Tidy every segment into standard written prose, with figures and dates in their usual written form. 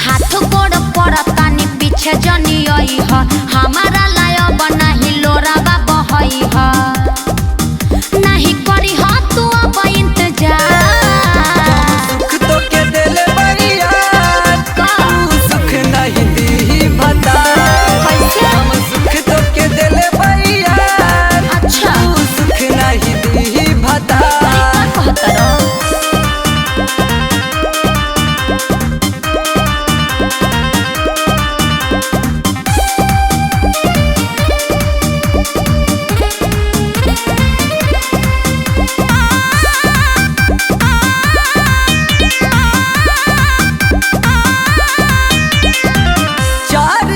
हाथ गोड़ पड़तानी पीछे जनी आई ह हमारा लाया बना ही लोरा बाबा हई ह नहीं करी ह तू अब इंतजार सुख तो के दिल बढ़िया तू सुख नहीं दी बता हम सुख तो के दिल बढ़िया अच्छा तू सुख नहीं दी बता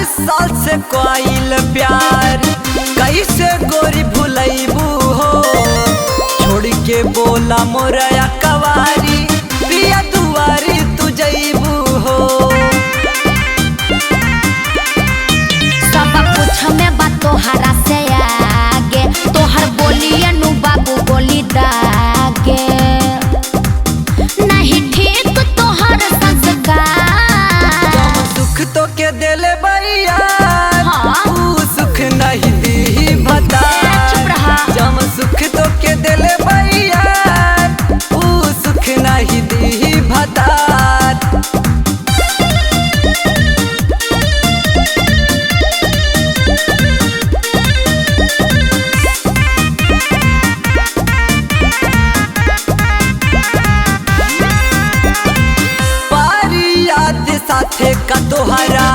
साल से कोइल प्यार कैसे गोरी भुलैबू हो छोड़ के बोला मोरया कवारी पिया दुआरी तू जैबू हो सब कुछ में बात तोहरा से आगे तोहर बोलिए नु बाबू बोली दागे नहीं ठीक तोहर संस्कार सुख तो के दिल सुख नहीं दी बता जम सुख तो के दिल भैया तू सुख नहीं दी बता पारी याद साथे का तोहरा